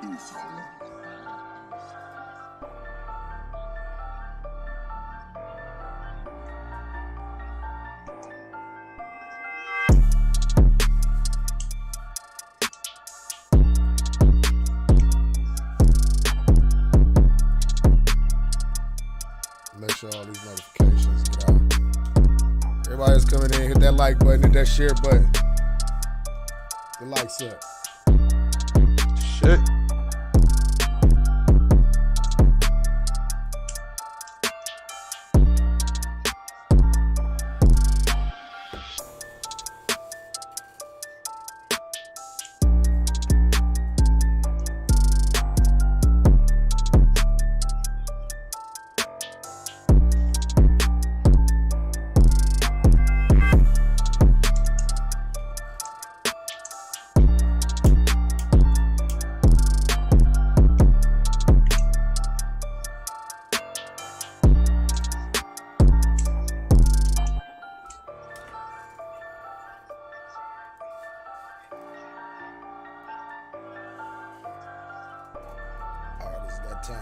Make sure all these notifications get out. Everybody that's coming in, hit that like button, hit that share button. The likes up. Shit. Time.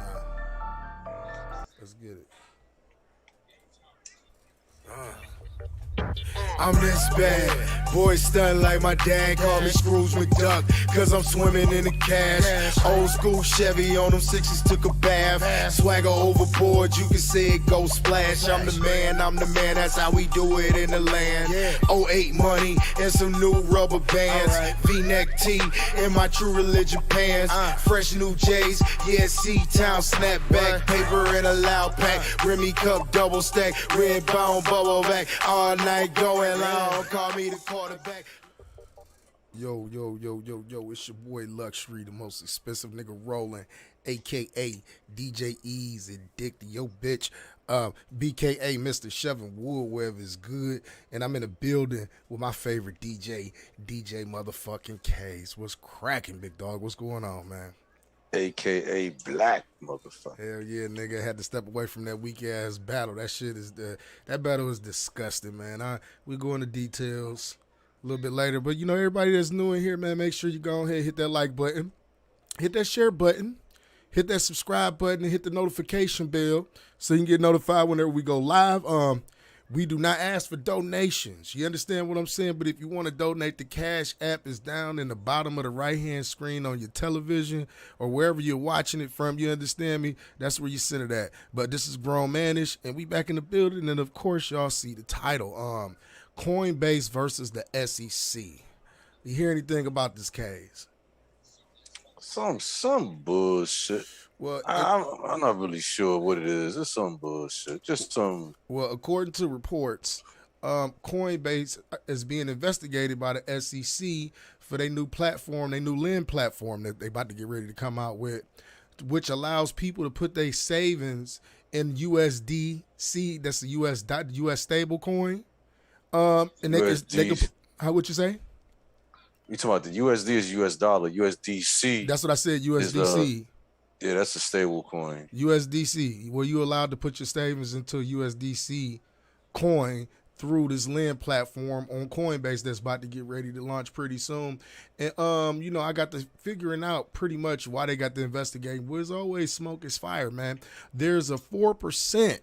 Let's get it. I'm this bad, boy stunned like my dad called me Scrooge McDuck, cause I'm swimming in the cash. Old school Chevy on them sixes, took a bath. Swagger overboard, you can see it go splash. I'm the man, that's how we do it in the land. 08 money and some new rubber bands. V-neck tee in my True Religion pants. Fresh new J's, yeah, C-Town snapback. Paper in a loud pack, Remy cup double stack. Red bone bubble back, all night going long. Call me the quarterback. Yo, it's your boy Luxury, the most expensive nigga rolling, aka DJ Ease and Dick to yo bitch. BKA Mr. Chevin Woodweb is good, and I'm in a building with my favorite DJ motherfucking K's. What's cracking, big dog? What's going on, man? AKA Black motherfucker. Hell yeah, nigga. Had to step away from that weak ass battle. That shit is that battle is disgusting, man. We go into details a little bit later, but you know, everybody that's new in here, man, make sure you go ahead, hit that like button, hit that share button, hit that subscribe button, and hit the notification bell so you can get notified whenever we go live. We do not ask for donations. You understand what I'm saying? But if you want to donate, the Cash App is down in the bottom of the right-hand screen on your television or wherever you're watching it from. You understand me? That's where you send it at. But this is Grownmanishh, and we back in the building. And, of course, y'all see the title, Coinbase versus the SEC. You hear anything about this case? Some bullshit. Well, I'm not really sure what it is. It's some bullshit. Just some. Well, according to reports, Coinbase is being investigated by the SEC for their new platform, their new lend platform that they about to get ready to come out with, which allows people to put their savings in USDC. That's the US stable coin. And they can. How would you say? You talking about the USD is US dollar, USDC. That's what I said. USDC. Yeah, that's a stable coin. USDC, where you allowed to put your savings into a USDC coin through this lend platform on Coinbase that's about to get ready to launch pretty soon. And you know, I got to figuring out pretty much why they got to investigate. Well, there's always smoke is fire, man. There's a 4%.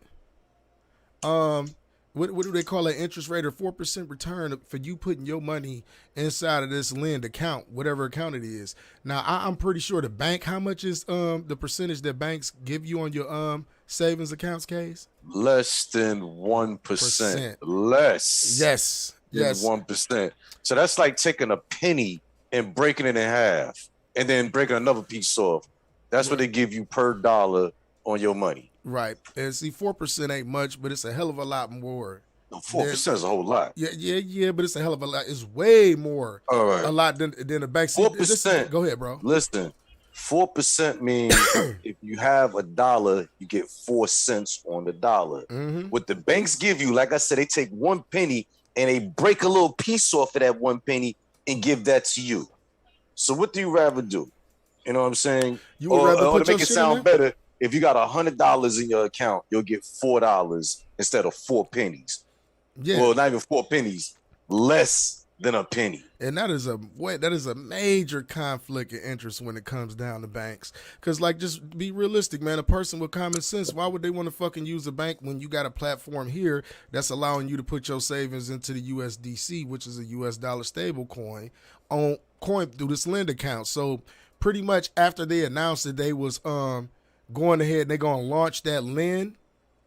What do they call it? Interest rate or 4% return for you putting your money inside of this lend account, whatever account it is. Now, I'm pretty sure the bank, how much is the percentage that banks give you on your savings accounts, Case? Less than 1%. Less. Yes. Than 1%. So that's like taking a penny and breaking it in half and then breaking another piece off. That's what they give you per dollar on your money. Right. And see, 4% ain't much, but it's a hell of a lot more. No, 4% is a whole lot. Yeah, but it's a hell of a lot. It's way more a lot than the bank. 4%. Go ahead, bro. Listen, 4% means if you have a dollar, you get 4 cents on the dollar. Mm-hmm. What the banks give you, like I said, they take 1 penny and they break a little piece off of that 1 penny and give that to you. So what do you rather do? You know what I'm saying? You would rather put to make it sound better, if you got $100 in your account, you'll get $4 instead of 4 pennies. Yeah. Well, not even 4 pennies, less than a penny. And that is a major conflict of interest when it comes down to banks. Because, like, just be realistic, man. A person with common sense, why would they want to fucking use a bank when you got a platform here that's allowing you to put your savings into the USDC, which is a US dollar stable coin, through this lend account? So pretty much after they announced that they was going ahead and they're going to launch that lend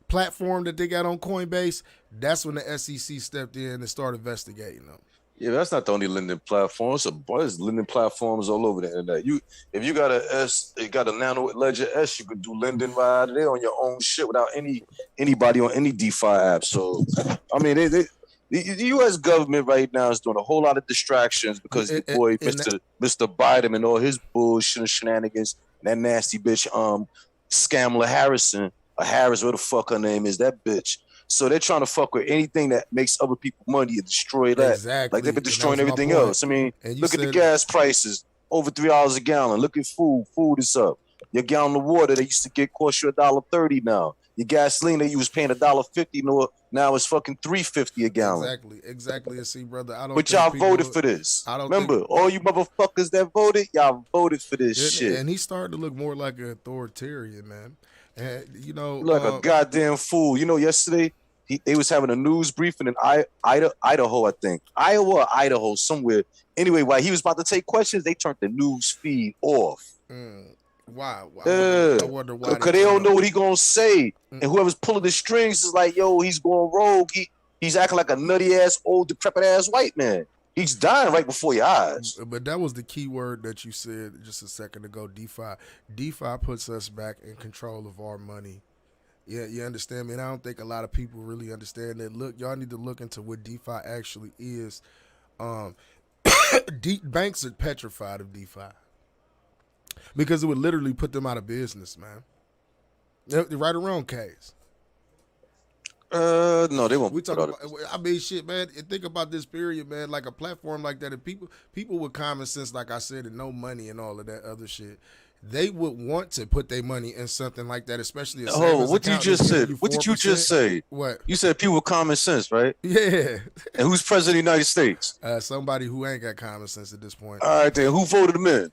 platform that they got on Coinbase, that's when the SEC stepped in and started investigating them. Yeah, that's not the only lending platform. There's lending platforms all over the internet. If you got a Nano Ledger S, you could do lending right out of there on your own shit without anybody on any DeFi app. So, I mean, the U.S. government right now is doing a whole lot of distractions because Mr. Biden and all his bullshit and shenanigans, and that nasty bitch, Scamala Harrison, or Harris, what the fuck her name is, that bitch. So they're trying to fuck with anything that makes other people money and destroy that. Exactly. Like they've been destroying everything else. I mean, look at the gas prices, over $3 a gallon. Look at food. Food is up. Your gallon of water they used to cost you $1.30 now. Your gasoline that you was paying $1.50 now it's fucking $3.50 a gallon. Exactly. And see, brother, I don't. But y'all voted for this. Remember, all you motherfuckers that voted, y'all voted for this shit. And he's starting to look more like an authoritarian, man. And like a goddamn fool. Yesterday they was having a news briefing in Idaho, I think. Iowa or Idaho, somewhere. Anyway, while he was about to take questions, they turned the news feed off. Why? I wonder why. Because they don't know what he gonna say. And whoever's pulling the strings is like, yo, he's going rogue. He's acting like a nutty ass, old, decrepit ass white man. He's dying right before your eyes. But that was the key word that you said just a second ago, DeFi. DeFi puts us back in control of our money. Yeah, you understand me? And I don't think a lot of people really understand that. Look, y'all need to look into what DeFi actually is. Banks are petrified of DeFi because it would literally put them out of business, man. Right or wrong, case. No, they won't. We talk about. I mean, shit, man. Think about this period, man. Like a platform like that, if people with common sense, like I said, and no money and all of that other shit, they would want to put their money in something like that, especially. What you just said? What did you just say? What you said? People with common sense, right? Yeah. And who's president of the United States? Somebody who ain't got common sense at this point. All right, then who voted him in?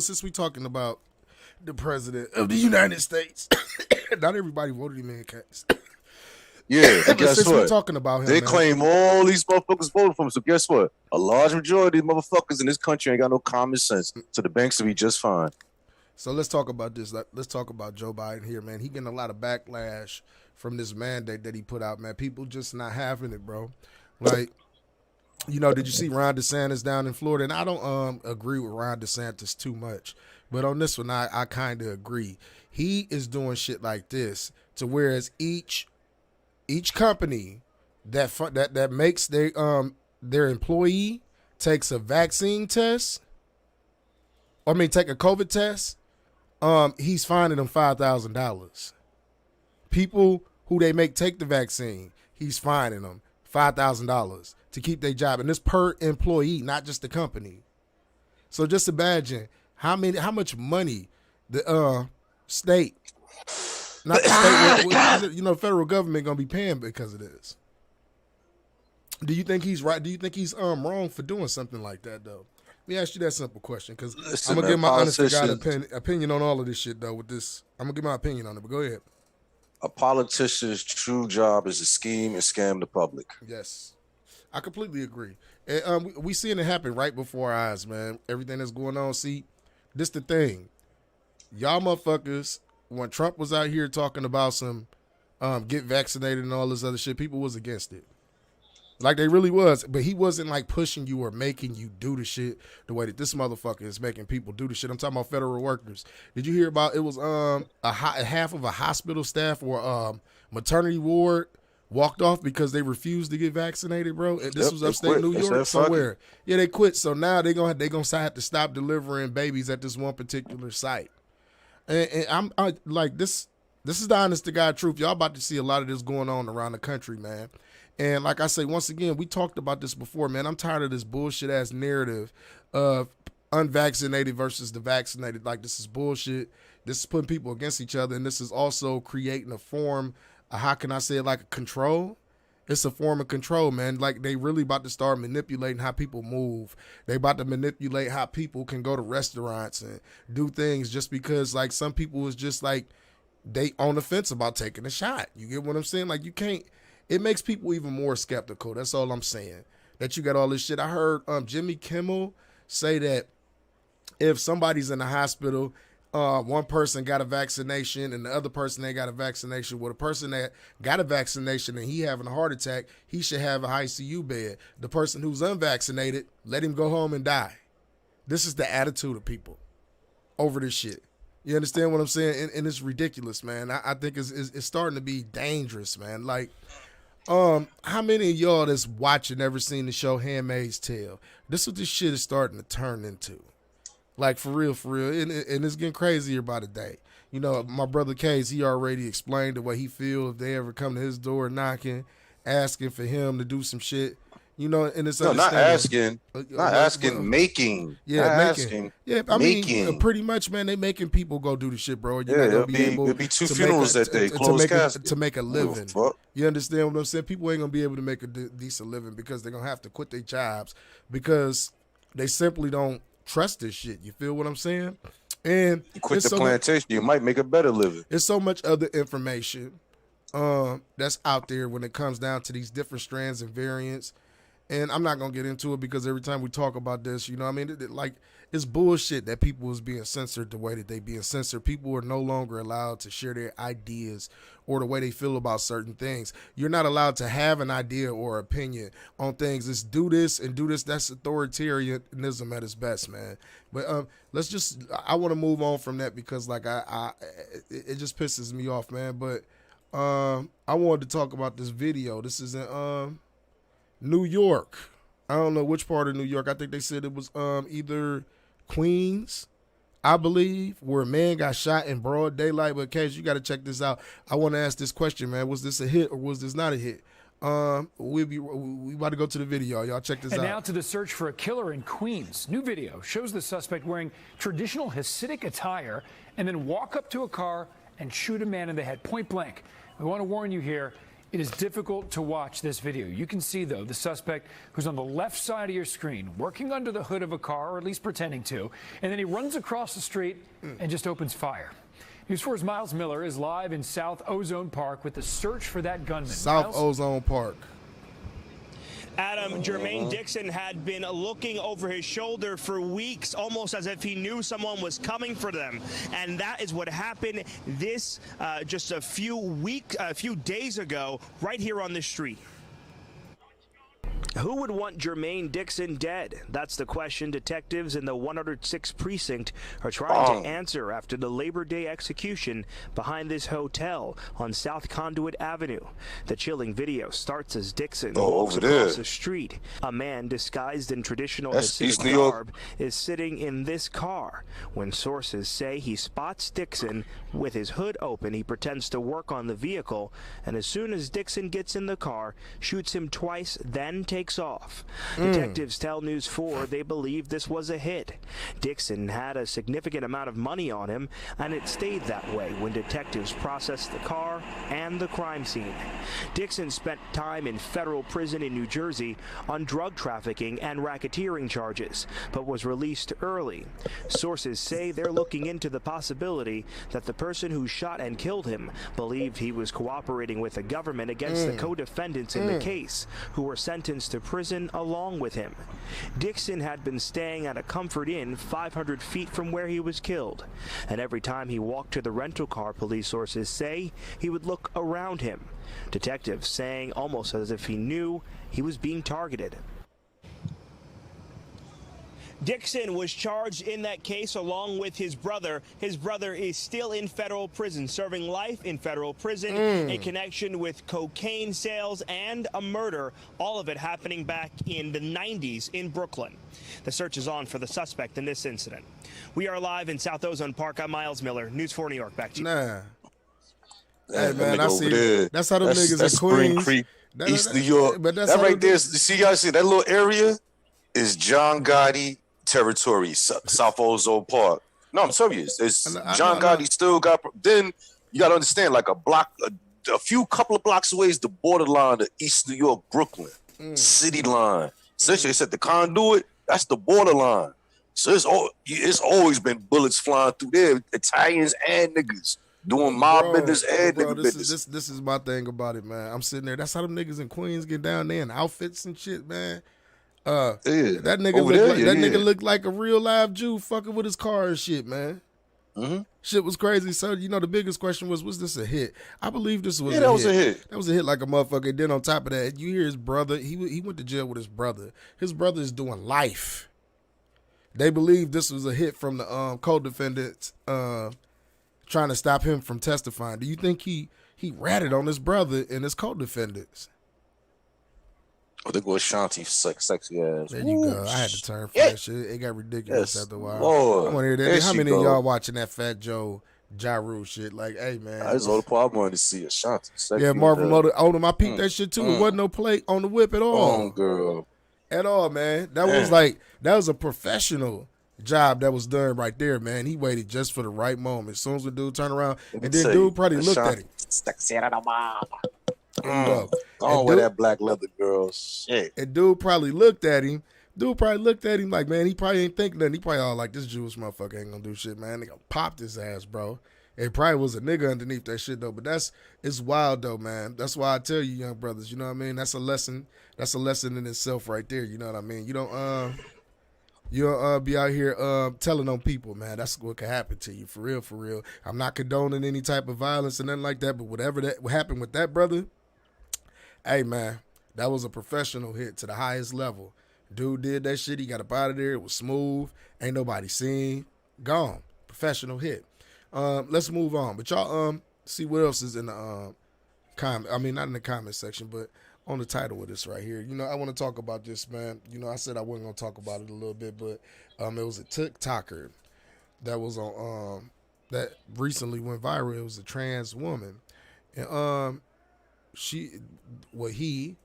Since we talking about the president of the United States, not everybody voted him in, case. Yeah, and guess since what? We're talking about him, they man. claim all these motherfuckers voted for him. So guess what? A large majority of motherfuckers in this country ain't got no common sense. So the banks will be just fine. So let's talk about this. Let's talk about Joe Biden here, man. He getting a lot of backlash from this mandate that he put out, man. People just not having it, bro. Like, did you see Ron DeSantis down in Florida? And I don't agree with Ron DeSantis too much. But on this one, I kind of agree. He is doing shit like this to whereas each company that makes their employee takes a vaccine test, take a COVID test, he's fining them $5,000. People who they make take the vaccine, he's fining them $5,000 to keep their job, and this per employee, not just the company. So just imagine how much money the state. Not the state, federal government gonna be paying because of this. Do you think he's right? Do you think he's wrong for doing something like that, though? Let me ask you that simple question, because I'm gonna give my honest to God opinion on all of this shit, though. With this, I'm gonna give my opinion on it. But go ahead. A politician's true job is to scheme and scam the public. Yes, I completely agree. And we seeing it happen right before our eyes, man. Everything that's going on. See, this the thing, y'all motherfuckers. When Trump was out here talking about some get vaccinated and all this other shit, people was against it. Like they really was. But he wasn't like pushing you or making you do the shit the way that this motherfucker is making people do the shit. I'm talking about federal workers. Did you hear about it was half of a hospital staff or maternity ward walked off because they refused to get vaccinated, bro? And this was upstate New York somewhere. Yeah, they quit. So now they gonna have to stop delivering babies at this one particular site. And I'm like, this is the honest to God truth. Y'all about to see a lot of this going on around the country, man. And like I say, once again, we talked about this before, man. I'm tired of this bullshit ass narrative of unvaccinated versus the vaccinated. Like, this is bullshit. This is putting people against each other. And this is also creating a form of, how can I say it, like a control. It's a form of control, man. Like, they really about to start manipulating how people move. They about to manipulate how people can go to restaurants and do things just because, like, some people is just like, they on the fence about taking a shot. You get what I'm saying? Like, you can't, it makes people even more skeptical. That's all I'm saying. That you got all this shit. I heard Jimmy Kimmel say that if somebody's in the hospital, one person got a vaccination and the other person ain't got a vaccination. Well, the person that got a vaccination and he having a heart attack, he should have an ICU bed. The person who's unvaccinated, let him go home and die. This is the attitude of people over this shit. You understand what I'm saying? And it's ridiculous, man. I think it's starting to be dangerous, man. Like, how many of y'all that's watching ever seen the show Handmaid's Tale? This is what this shit is starting to turn into. Like, for real, and it's getting crazier by the day. You know, my brother Case, he already explained the way he feel if they ever come to his door knocking, asking for him to do some shit. You know, and it's not asking, making. Yeah, not making. Asking, yeah, I making. mean, pretty much, man, they making people go do the shit, bro. You're Yeah, not gonna be able it'll be two funerals that day, closed casket. to make a living. You understand what I'm saying? People ain't gonna be able to make a decent living because they're gonna have to quit their jobs because they simply don't trust this shit. You feel what I'm saying? And you quit the plantation, you might make a better living. There's so much other information that's out there when it comes down to these different strands and variants. And I'm not going to get into it because every time we talk about this, you know what I mean? It's bullshit that people is being censored the way that they being censored. People are no longer allowed to share their ideas or the way they feel about certain things. You're not allowed to have an idea or opinion on things. It's do this and do this. That's authoritarianism at its best, man. But I want to move on from that because, like, it just pisses me off, man. But I wanted to talk about this video. This is in New York. I don't know which part of New York. I think they said it was either Queens, I believe, where a man got shot in broad daylight. But Case, you got to check this out. I want to ask this question, man. Was this a hit or was this not a hit? We about to go to the video. Y'all check this out. And now to the search for a killer in Queens. New video shows the suspect wearing traditional Hasidic attire and then walk up to a car and shoot a man in the head, point blank. We want to warn you here. It is difficult to watch this video. You can see, though, the suspect who's on the left side of your screen working under the hood of a car, or at least pretending to, and then he runs across the street and just opens fire. News 4's Miles Miller is live in South Ozone Park with the search for that gunman. South Ozone Park. Adam, Jermaine Dixon had been looking over his shoulder for weeks, almost as if he knew someone was coming for them. And that is what happened just a few days ago, right here on this street. Who would want Jermaine Dixon dead? That's the question detectives in the 106th precinct are trying to answer after the Labor Day execution behind this hotel on South Conduit Avenue. The chilling video starts as Dixon walks across the street. A man disguised in traditional Hasidic garb is sitting in this car. When sources say he spots Dixon with his hood open, he pretends to work on the vehicle, and as soon as Dixon gets in the car, shoots him twice, then takes off. Detectives tell News 4 they believe this was a hit. Dixon had a significant amount of money on him, and it stayed that way when detectives processed the car and the crime scene. Dixon spent time in federal prison in New Jersey on drug trafficking and racketeering charges, but was released early. Sources say they're looking into the possibility that the person who shot and killed him believed he was cooperating with the government against the co-defendants in the case, who were sentenced to prison along with him. Dixon had been staying at a Comfort Inn 500 feet from where he was killed, and every time he walked to the rental car, police sources say he would look around him. Detectives saying almost as if he knew he was being targeted. Dixon was charged in that case along with his brother. His brother is still in federal prison, serving life in federal prison in connection with cocaine sales and a murder, all of it happening back in the 90s in Brooklyn. The search is on for the suspect in this incident. We are live in South Ozone Park. I'm Miles Miller, News 4 New York. Back to you. Hey, man, I see. That's how them niggas in Queens. Creek, East New York. But that right there, see, y'all see that little area is John Gotti territory, South Ozone Park. No, I'm telling you, it's John Gotti still got. Then you got to understand, like a a few couple of blocks away is the borderline of East New York, Brooklyn, city line. Essentially, they said the conduit, that's the borderline. So it's always been bullets flying through there, Italians and niggas doing mob business and nigga business. This is my thing about it, man. I'm sitting there. That's how them niggas in Queens get down there in outfits and shit, man. That nigga looked like a real live Jew fucking with his car and shit, man. Mm-hmm. Shit was crazy. So, you know, the biggest question was this a hit? I believe this was that was a hit. That was a hit like a motherfucker. And then on top of that, you hear his brother. He went to jail with his brother. His brother is doing life. They believe this was a hit from the co-defendants trying to stop him from testifying. Do you think he ratted on his brother and his co-defendants? Oh, they go Ashanti, sexy ass. There you go. I had to turn for that shit. It got ridiculous after a while. Lord. I want to hear that. How many of y'all watching that Fat Joe Ja Rule shit? Like, hey, man. That's all the part I wanted to see. Ashanti. Yeah, Marvin Odom. I peeped that shit, too. It wasn't no plate on the whip at all. Oh, girl. At all, man. That was a professional job that was done right there, man. He waited just for the right moment. As soon as the dude turned around, and then dude probably looked at him. Wear that black leather, girl. Shit. And dude probably looked at him. Like, man, he probably ain't think nothing. He probably all like, this Jewish motherfucker ain't gonna do shit, man. They gonna pop his ass, bro. It probably was a nigga underneath that shit, though. But it's wild, though, man. That's why I tell you, young brothers, you know what I mean? That's a lesson. That's a lesson in itself right there. You know what I mean? You don't be out here telling on people, man. That's what could happen to you, for real, for real. I'm not condoning any type of violence or nothing like that, but whatever that happened with that brother, hey, man, that was a professional hit to the highest level. Dude did that shit. He got up out of there. It was smooth. Ain't nobody seen. Gone. Professional hit. Let's move on. But y'all see what else is in the comment. I mean, not in the comment section, but on the title of this right here. You know, I want to talk about this, man. You know, I said I wasn't going to talk about it a little bit, but it was a TikToker that was on that recently went viral. It was a trans woman. And he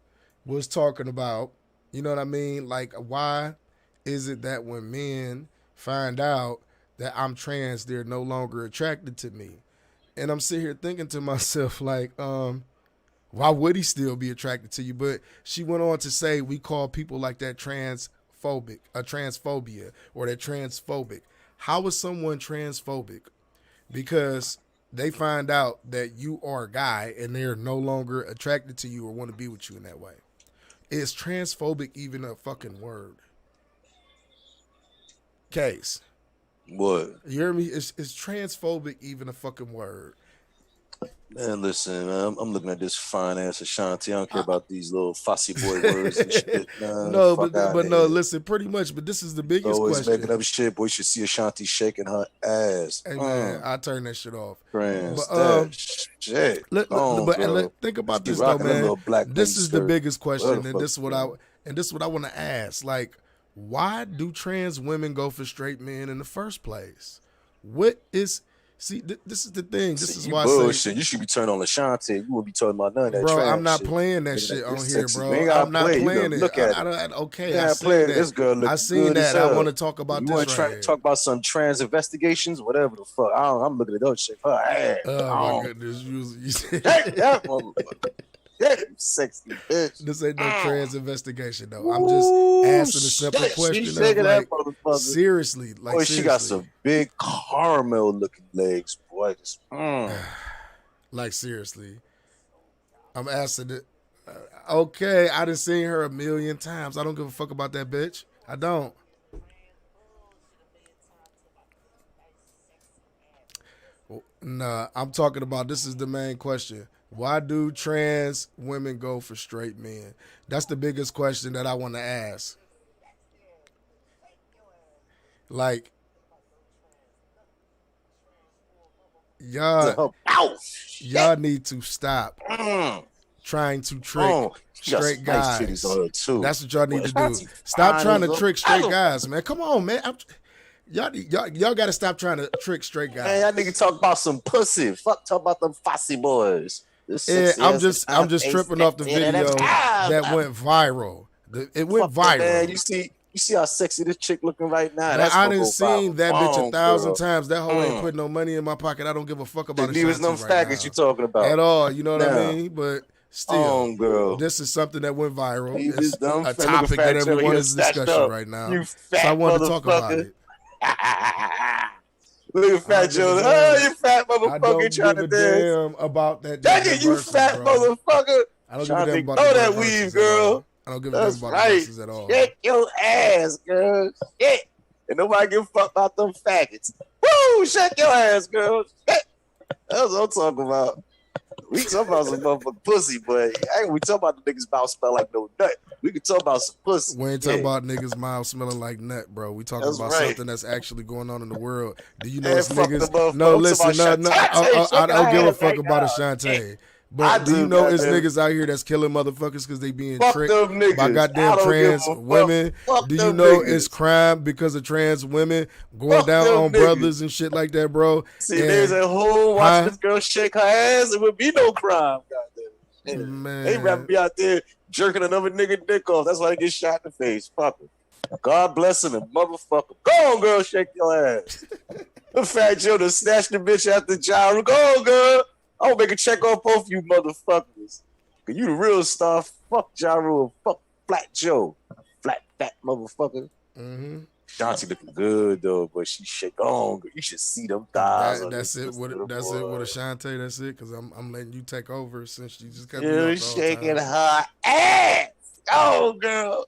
was talking about, you know what I mean? Like, why is it that when men find out that I'm trans, they're no longer attracted to me? And I'm sitting here thinking to myself, like, why would he still be attracted to you? But she went on to say, we call people like that transphobia, or they're transphobic. How is someone transphobic? Because they find out that you are a guy and they're no longer attracted to you or want to be with you in that way. Is transphobic even a fucking word? Case. What? You hear me? Is transphobic even a fucking word? Man, listen, man, I'm looking at this fine ass Ashanti. I don't care about these little fussy boy words and shit. No, but no, listen, pretty much. But this is the biggest question. Making up shit, boy. You should see Ashanti shaking her ass. Hey man, I turn that shit off. Trans, shit. But think about this though, man. This is the biggest question, and this is what I want to ask. Like, why do trans women go for straight men in the first place? What is? See, this is the thing. This is why I say you should be turning on Ashanti. You won't be talking about none of that. Bro, trans I'm not shit. playing that shit on here, bro. I'm not playing it. Look at it. Okay, I seen that. This girl look I seen good that. I want to talk about you this. Want to talk about some trans investigations, whatever the fuck. I'm looking at those shit. Her ass. Oh my goodness, you said that motherfucker. Yeah, sexy bitch. This ain't no trans investigation though. I'm just asking a simple question. Like, seriously, like, boy, she got some big caramel looking legs, boy. Just, like, seriously, I'm asking it. Okay, I done seen her a million times. I don't give a fuck about that bitch. I don't. Nah, I'm talking about, this is the main question. Why do trans women go for straight men? That's the biggest question that I want to ask. Like, y'all need to stop trying to trick straight guys. That's what y'all need to do. Stop trying to trick straight guys, man. Come on, man. Y'all got to stop trying to trick straight guys. Man, y'all nigga talk about some pussy. Fuck, talk about them fussy boys. Yeah, I'm just tripping off the video that went viral. It went viral. Man, you see, You see how sexy this chick looking right now? Man, That's I gonna done go seen viral. that bitch Come on, 1,000 girl. times. That hoe ain't putting no money in my pocket. I don't give a fuck about Then leave Ashanti them right faggots now. you talking about. At all, you know what I Now, mean? But still, girl. this is something that went viral. You It's just dumb a fat nigga topic Fat that Joe everyone here is snatched discussing up. right now. You So fat I wanted to talk about motherfucker. it. Look at I Fat don't give a Joe. damn. Oh, you fat I motherfucker don't trying give to a dance. damn about that Dang it, you verses, fat bro. motherfucker. I don't give a Trying damn to about throw the that verses weave, at all. girl. I don't give a damn That's about right. the verses at all. Shake your ass, girl. Shit. And nobody give a fuck about them faggots. Woo! Shake your ass, girl. Shit. That's what I'm talking about. We talking about some motherfucking pussy, but we talking about the niggas mouth smell like no nut. We can talk about some pussy. We ain't talking about niggas' mouth smelling like nut, bro. We talking That's about right. something that's actually going on in the world. Do you know And it's fuck the niggas? motherfucker. No, I'm listen, talking no, about no. Shantae I don't shaking give her a ass fuck right about now. Ashantae. I But do you do, know it's goddamn. niggas out here that's killing motherfuckers because they being Fuck tricked them niggas. by goddamn I don't trans give a fuck. women? Fuck Do you them know niggas. it's crime because of trans women going Fuck down them on niggas. brothers and shit like that, bro? See, And, there's a whole watching this girl shake her ass. It would be no crime, goddamn. Man. They rather be out there jerking another nigga dick off. That's why they get shot in the face. Fuck them. God bless them, motherfucker. Go on, girl, shake your ass. The Fat Joe to snatch the bitch out the gyro. Go on, girl. I'm gonna make a check off both you motherfuckers. Cause you the real star. Fuck gyro. Fuck Flat Joe. Flat fat motherfucker. Mm-hmm. Shanti looking good though, but she shake on. You should see them thighs. That's it with Ashanti. That's it. Cause I'm letting you take over since you just cut me You're off the whole shaking time. her ass. Oh, girl.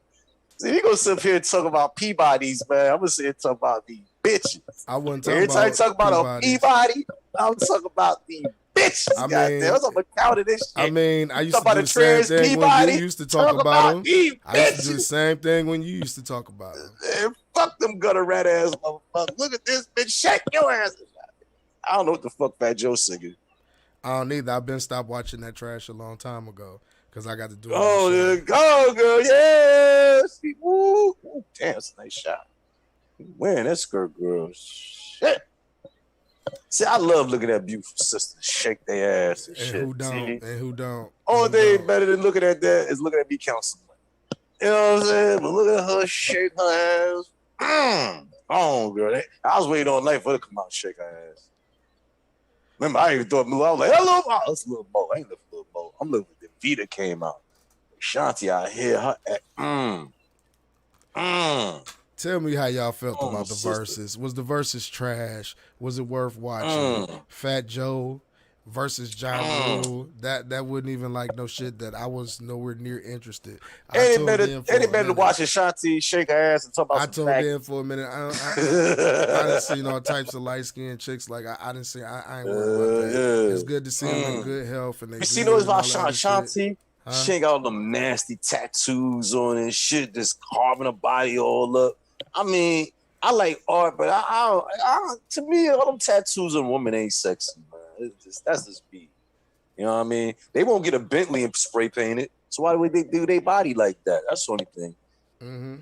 See, you gonna sit up here and talk about Peabodys, man. I'm gonna sit here and talk about these bitches. I wouldn't talk Every time you about talk about a Peabodys. Peabody, I'm talking about these bitches. I mean, goddamn. I'm gonna count this shit. I mean, I used Talk to about do a the same trans thing when Peabody. you used to talk about them. these I used to do the bitches. same thing when you used to talk about them. Man, fuck them gutter rat ass motherfuckers. Look at this bitch. Shake your ass. I don't know what the fuck Fat Joe singing. I don't either. I've been stopped watching that trash a long time ago because I got to do it. Oh, yeah. Go, girl. Yes. Woo. Ooh, damn, that's a nice shot. Wearing that skirt, girl. Shit. See, I love looking at beautiful sisters shake their ass and shit. Who don't? See? And who don't? Only Who thing don't? better than looking at that is looking at me counseling. You know what I'm saying? But look at her shake her ass. Oh, girl. I was waiting all night for her to come out and shake her ass. Remember, I even thought, I was like, hello, that's a little Mo. I ain't looking for little Mo. I'm looking for the Vita came out. Shanti out here, her Tell me how y'all felt Oh, about the sister. verses. Was the verses trash? Was it worth watching? Fat Joe versus Ja Rule. That wouldn't even like no shit that I was nowhere near interested. Ain't better than watching Shanti shake her ass and talk about I some told facts. in for a minute. I didn't see all types of light skinned chicks. Like I didn't see. I ain't worried about that. Yeah. It's good to see them in good health. And they You see good those and all about that other shit. Shanti? She ain't got all them nasty tattoos on and shit, just carving her body all up. I mean, I like art, but I to me, all them tattoos on women ain't sexy, man. That's just me. You know what I mean? They won't get a Bentley and spray paint it. So why would they do their body like that? That's the only thing.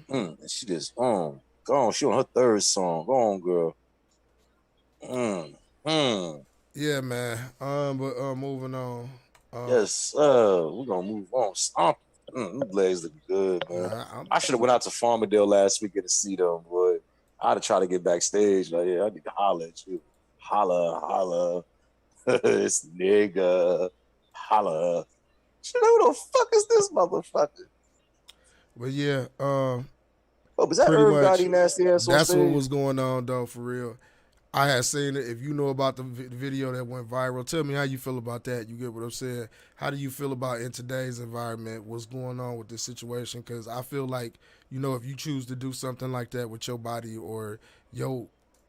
And she just go on. She on her third song. Go on, girl. Yeah, man. But moving on. Yes, we're gonna move on. Stomp. Them legs look good, man. I should have went out to Farmerdale last weekend to see them, boy. I'd have tried to get backstage. Like, yeah, I need to holler at you. Holla. This nigga. Holla. You know who the fuck is this motherfucker? But yeah, was that pretty Herb much, Gotti nasty ass on that's stage? what was going on, though, for real. I had seen it. If you know about the video that went viral, tell me how you feel about that. You get what I'm saying? How do you feel about in today's environment, what's going on with this situation? Because I feel like, if you choose to do something like that with your body or your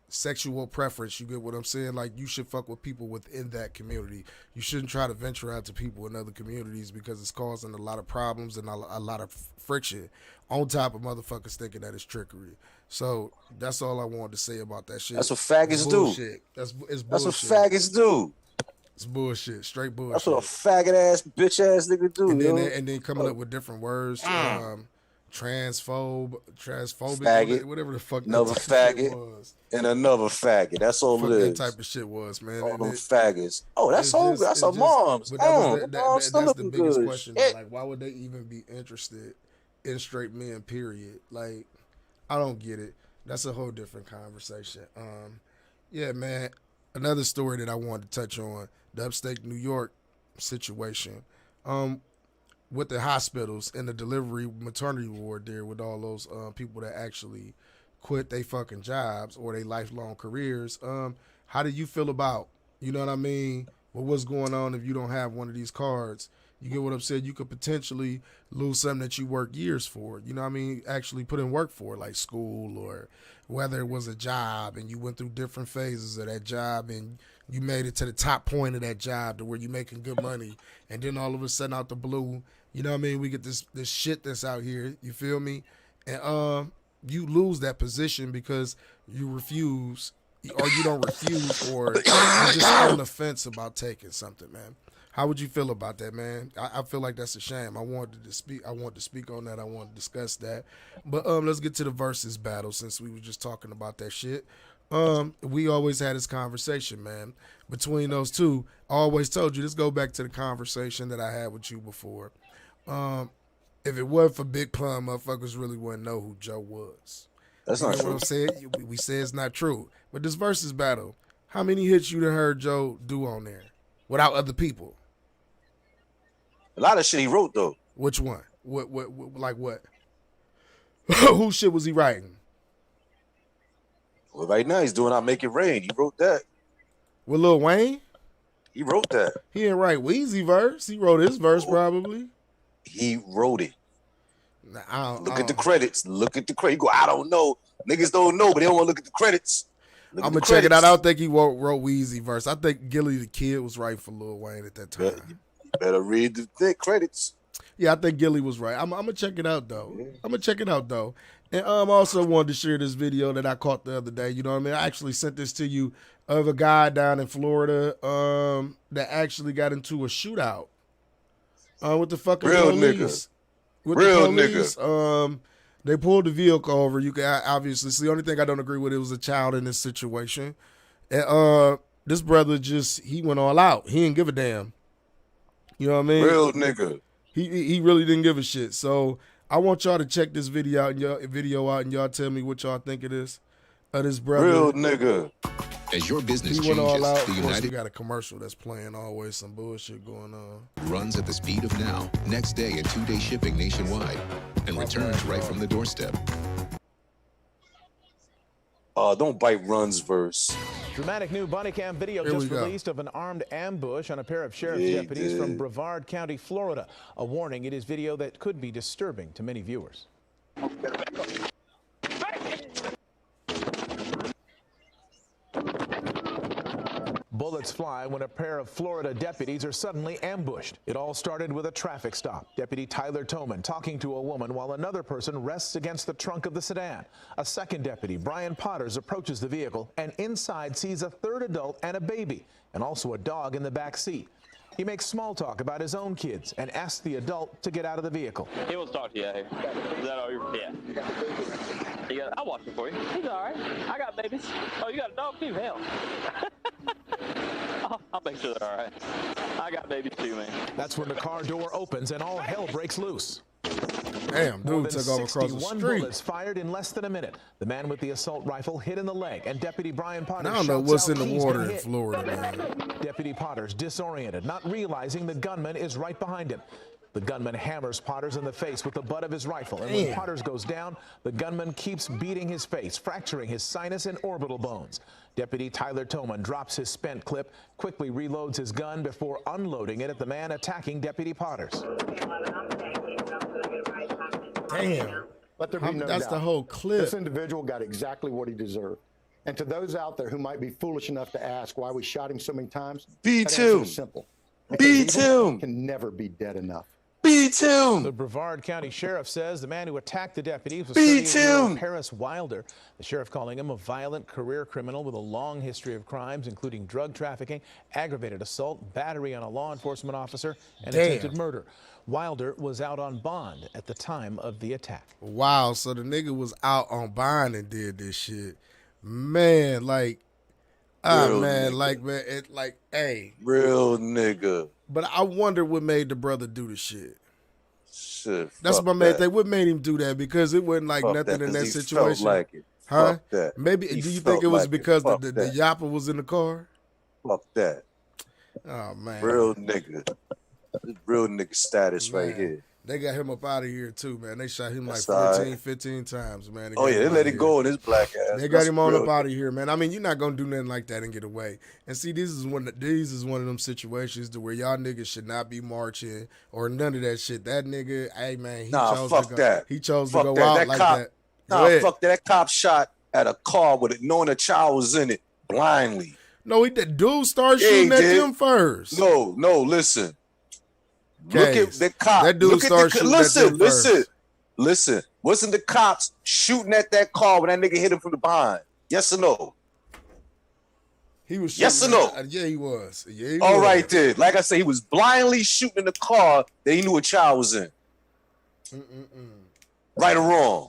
sexual preference, you get what I'm saying? Like, you should fuck with people within that community. You shouldn't try to venture out to people in other communities because it's causing a lot of problems and a lot of friction on top of motherfuckers thinking that it's trickery. So that's all I wanted to say about that shit. That's what faggots do. It's bullshit. That's what faggots do. It's bullshit. Straight bullshit. That's what a faggot ass, bitch ass nigga do. And then coming up with different words. Transphobic, faggot, whatever the fuck another that type faggot of shit was. And another faggot. That's all Fuck it that is. type of shit was, man. All them faggots. Oh, that's her. That's her mom's. But Mom's still that's the looking biggest good. question. Shit. Like, why would they even be interested in straight men? Period. Like, I don't get it. That's a whole different conversation. Yeah, man. Another story that I wanted to touch on, the upstate New York situation. With the hospitals and the delivery maternity ward there with all those people that actually quit their fucking jobs or their lifelong careers. How do you feel about, you know what I mean? Well, what's going on if you don't have one of these cards? You get what I'm saying? You could potentially lose something that you worked years for. You know what I mean? Actually put in work for, like school or whether it was a job and you went through different phases of that job and you made it to the top point of that job to where you're making good money. And then all of a sudden out the blue, you know what I mean? We get this shit that's out here. You feel me? And you lose that position because you refuse or you don't refuse or you're just on the fence about taking something, man. How would you feel about that, man? I feel like that's a shame. I wanted to speak on that. I want to discuss that. But let's get to the versus battle since we were just talking about that shit. We always had this conversation, man. Between those two, I always told you, let's go back to the conversation that I had with you before. If it wasn't for Big Pun, motherfuckers really wouldn't know who Joe was. That's You not know true. what I'm saying? We say it's not true. But this versus battle, how many hits you done heard Joe do on there without other people? A lot of shit he wrote though. Which one? What like what? Whose shit was he writing? Well, right now he's doing "I Make It Rain." He wrote that. With Lil Wayne? He wrote that. He didn't write Weezy verse. He wrote his verse probably. He wrote it. Nah, I don't, Look at the credits. Look at the credit. You go, I don't know. Niggas don't know, but they don't want to look at the credits. Look I'm at gonna the check it out. credits. I don't think he wrote Weezy verse. I think Gilly the Kid was right for Lil Wayne at that time. You better read the thick credits. Yeah, I think Gilly was right. I'm gonna check it out though. And also wanted to share this video that I caught the other day. You know what I mean? I actually sent this to you of a guy down in Florida that actually got into a shootout with the fucking Real police. nigga. With Real the police. They pulled the vehicle over. You can obviously see. The only thing I don't agree with, it was a child in this situation. And this brother he went all out. He didn't give a damn. You know what I mean? Real nigga. He really didn't give a shit. So I want y'all to check this video out and y'all tell me what y'all think it is of this brother. Real nigga. As your business He went all out. changes, Of the course, we United got a commercial that's playing always, some bullshit going on. runs at the speed of now, next day and 2-day shipping nationwide, and returns right from the doorstep. Don't bite Run's verse. Dramatic new body cam video Here we just go. released of an armed ambush on a pair of sheriff's Yeah, deputies from dude. Brevard County, Florida. A warning, it is video that could be disturbing to many viewers. Bullets fly when a pair of Florida deputies are suddenly ambushed. It all started with a traffic stop. Deputy Tyler Toman talking to a woman while another person rests against the trunk of the sedan. A second deputy, Brian Potters, approaches the vehicle and inside sees a third adult and a baby, and also a dog in the back seat. He makes small talk about his own kids and asks the adult to get out of the vehicle. He wants to talk to you out here. Is that all you're... Yeah. I'll watch it for you. He's all right. I got babies. Oh, you got a dog too? Hell. I'll make sure they're all right. I got babies too, man. That's when the car door opens and all hell breaks loose. Damn, More dude than took off across the 61 street. bullets fired in less than a minute. The man with the assault rifle hit in the leg, and Deputy Brian Potters I don't know shouts what's out in the he's water been in hit. Florida, man. Deputy Potters disoriented, not realizing the gunman is right behind him. The gunman hammers Potters in the face with the butt of his rifle, and when Damn. Potters goes down, the gunman keeps beating his face, fracturing his sinus and orbital bones. Deputy Tyler Toman drops his spent clip, quickly reloads his gun before unloading it at the man attacking Deputy Potters. Damn. Let there be no That's doubt. the whole clip. This individual got exactly what he deserved. And to those out there who might be foolish enough to ask why we shot him so many times, Beat that answer him. is simple. Beat Because evil him. can never be dead enough. Beat him. The Brevard County Sheriff says the man who attacked the deputies was Beat 38-year-old him. Paris Wilder. The sheriff calling him a violent career criminal with a long history of crimes, including drug trafficking, aggravated assault, battery on a law enforcement officer, and Damn. attempted murder. Wilder was out on bond at the time of the attack. Wow, so the nigga was out on bond and did this shit. Man, like, Real man, nigga. like, man, it like, hey. Real nigga. But I wonder what made the brother do the shit. Shit, That's fuck my man that. thing. What made him do that? Because it wasn't like Fuck nothing in 'cause that he situation. Felt like it. Huh? Fuck that. Maybe He do you felt think it was like because Fuck the that. yapper was in the car? Fuck that. Oh man. Real nigga. This real nigga status right Man. here. They got him up out of here too, man. They shot him like That's all 14, right. 15 times, man. Oh yeah, they let it go in his black ass. They got That's him on real. up out of here, man. I mean, you're not gonna do nothing like that and get away. And see, these is one of them situations to where y'all niggas should not be marching or none of that shit. That nigga, hey man, he Nah, chose fuck to go. that. He chose Fuck to go that. out That like cop- that. Nah, Go ahead. fuck that. That cop shot at a car with it, knowing a child was in it blindly. No, he did. Dude started Yeah, he shooting at did. them first. No, listen. Look at Case. the cop. That dude Look at started the, shooting at them first. Listen. Wasn't the cops shooting at that car when that nigga hit him from the behind? Yes or no? He was Yes shooting or no? Yeah, he was. Yeah, he All was. right then. Like I said, he was blindly shooting in the car that he knew a child was in. Right or wrong?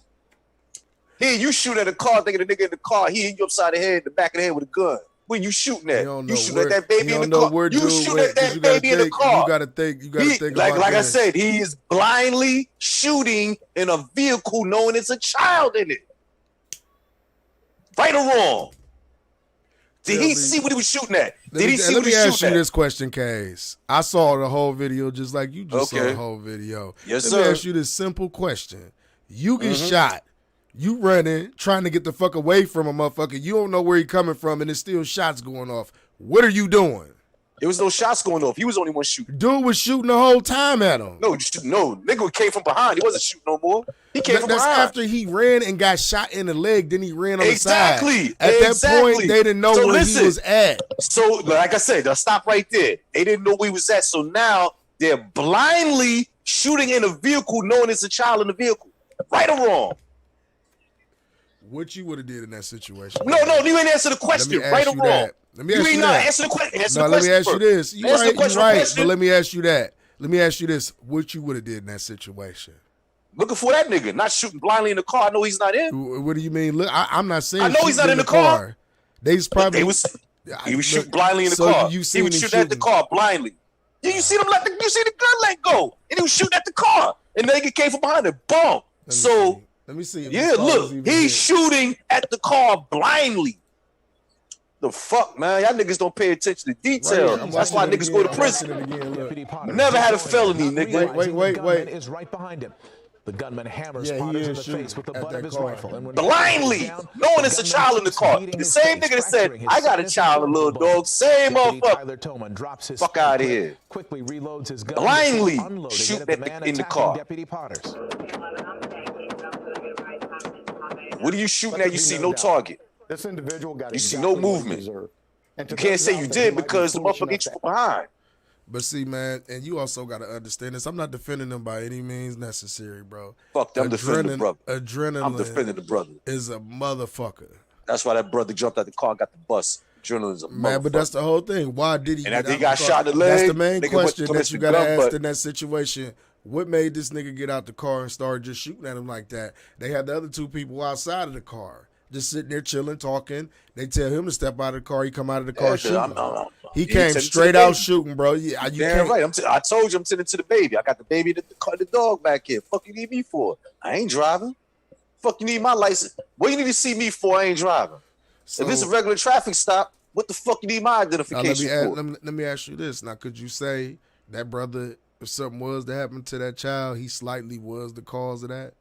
Here, you shoot at a car, thinking the nigga in the car, he hit you upside the head, the back of the head with a gun. When you shooting at? You shooting at that baby in the car. You shooting at that baby in the car. You gotta think. Like about I this. said, he is blindly shooting in a vehicle knowing it's a child in it. Right or wrong? Did he see what he was shooting at? Did he see what Let he me was ask you shooting at? this question, Case. I saw the whole video just like you just saw Okay. the whole video. Yes, Let me sir. ask you this simple question. You get shot. You running, trying to get the fuck away from a motherfucker. You don't know where he coming from, and there's still shots going off. What are you doing? There was no shots going off. He was the only one shooting. Dude was shooting the whole time at him. No, nigga came from behind. He wasn't shooting no more. He came from That's behind. after he ran and got shot in the leg. Then he ran on Exactly. the side. At that point, they didn't know So where listen. he was at. So, like I said, they'll stop right there. They didn't know where he was at. So now they're blindly shooting in a vehicle knowing it's a child in the vehicle. Right or wrong? What you would have did in that situation? No, you ain't answer the question. Let me Right ask or you wrong? that. Let me ask you that. Answer the question. Answer No, the let question me ask you first. this. You Answer the right, question. you right. Question. But let me ask you that. Let me ask you this. What you would have did in that situation? Looking for that nigga, not shooting blindly in the car. I know he's not in. What do you mean? Look, I'm not saying I know he's shooting not in the car. They was probably He was shooting blindly in the so car. you He seen was him shooting at the car blindly. Yeah, you see him you see the gun let go, and he was shooting at the car, and the nigga came from behind it. Boom. Let me see. if Yeah, the stars look, even he's hit. shooting at the car blindly. The fuck, man? Y'all niggas don't pay attention to detail. Right here, I'm That's why watching it niggas again. go to I'm prison. watching it again, look. Deputy Potter Never had a just felony, not nigga. realizing Wait. the gunman is right behind him. The gunman hammers Yeah, he Potters in is the shooting face with the at butt that of his car. rifle. And when Blindly, Potter goes down, knowing it's a the child gunman in the keeps car. beating The his same face, nigga that said, fracturing his I got a sinus child, a and little orbital dog. Same Deputy motherfucker. Tyler Tillman drops his Fuck stun outta clip, here. quickly reloads his gun Blindly before unloading shooting it at at the the- man in the attacking car. Deputy Potters. What are you shooting Let at? You there see be no doubt. target. This individual got You see exactly no what he movement. deserved. And to You can't those say out you there who did might be because the foolish motherfucker enough hit you to from behind. But see, man, and you also got to understand this. I'm not defending them by any means necessary, bro. Fuck them, defending the brother. Adrenaline I'm defending the brother. is a motherfucker. That's why that brother jumped out the car and got the bus. Journalism, Man, but that's the whole thing. Why did he? And get after he out got the car? shot in the That's leg, the main nigga went question to that Mr. you got to Gun ask Butt. in that situation. What made this nigga get out the car and start just shooting at him like that? They had the other two people outside of the car, just sitting there chilling, talking. They tell him to step out of the car. He come out of the car Yeah, shooting. He he came tended to straight the out baby. shooting, bro. Yeah, you Damn can't. right. I told you I'm tending to the baby. I got the baby, the dog back here. Fuck you need me for? I ain't driving. Fuck you need my license. What you need to see me for? I ain't driving. So, If it's a regular traffic stop, what the fuck you need my identification for? let me ask you this. Now, could you say that brother, if something was to happen to that child, he slightly was the cause of that?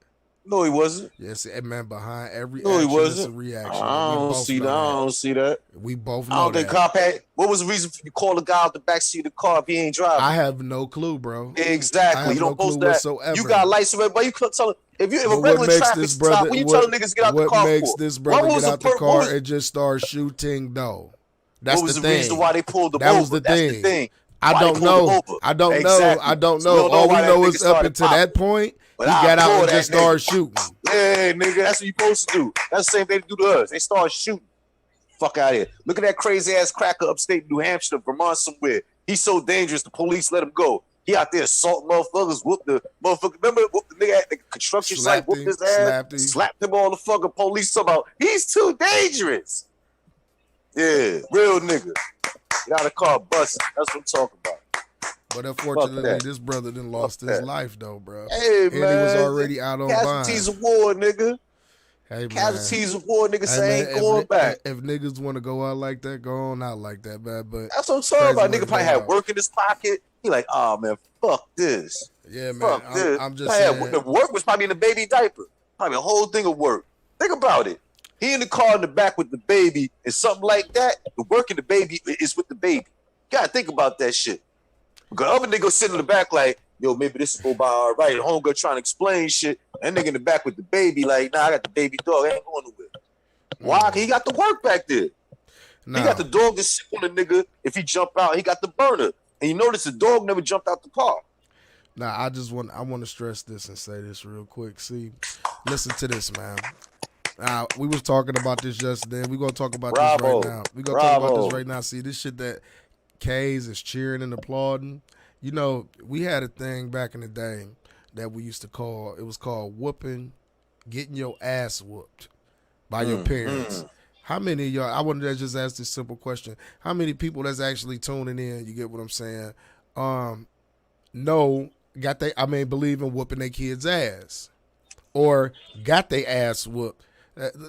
No, he wasn't. Yes, that man, behind every No, he action is a wasn't. reaction. I don't see that. I don't see that. We both know I don't think that. cop had. What was the reason for you to call the guy out the backseat of the car if he ain't driving? I have no clue, bro. I Exactly. have You no don't post clue that. whatsoever. You got license, but you couldn't tell him. If a But regular traffic stop, when you tell niggas to get out the car What makes for? this brother What was get out the car what was- and just start shooting, though? That's What was the the thing. reason why they pulled him That over? was the That's thing. the thing. I Why don't they pulled him know. over? I don't know. Exactly. I don't So we know. don't know All we why that know nigga is up started until popping. that point, But he I got out applaud and that just started nigga. shooting. Yeah, nigga, that's what you supposed to do. That's the same thing they do to us. They start shooting. Fuck out of here. Look at that crazy ass cracker upstate New Hampshire, Vermont somewhere. He's so dangerous, the police let him go. He out there assault motherfuckers, whoop the motherfucker. Remember whoop the nigga at the construction site, whooped his ass, slapped him all the fucking police about. He's too dangerous. Yeah, real nigga. Get out of the car, bust. That's what I'm talking about. But unfortunately, that. this brother done lost his life though, bro. Hey, and man. he was already out on Casualties bond. of war, nigga. Hey, man. Casualties of war, nigga. Hey, Say man, ain't going back. If niggas want to go out like that, go on out like that, man. But that's what I'm talking about. way Nigga to probably go had out. work in his pocket. He like, oh man, fuck this. Yeah, man. Fuck this. I'm just saying. The work was probably in the baby diaper. Probably a whole thing of work. Think about it. He in the car in the back with the baby and something like that. The work in the baby is with the baby. You gotta think about that shit. Because other nigga sitting in the back like, yo, maybe this will go by all right. And homegirl trying to explain shit. And nigga in the back with the baby like, nah, I got the baby dog. I ain't going nowhere. Why? 'Cause he got the work back there. No. He got the dog to sit on the nigga. If he jump out, he got the burner. And you notice the dog never jumped out the car. Now, I want to stress this and say this real quick. See, listen to this, man. We was talking about this yesterday. We're going to talk about this right now. We're going to talk about this right now. See, this shit that K's is cheering and applauding. You know, we had a thing back in the day that we used to call, it was called getting your ass whooped by your parents. How many of y'all, I wanted to just ask this simple question. How many people that's actually tuning in, you get what I'm saying, believe in whooping their kids' ass or got their ass whooped?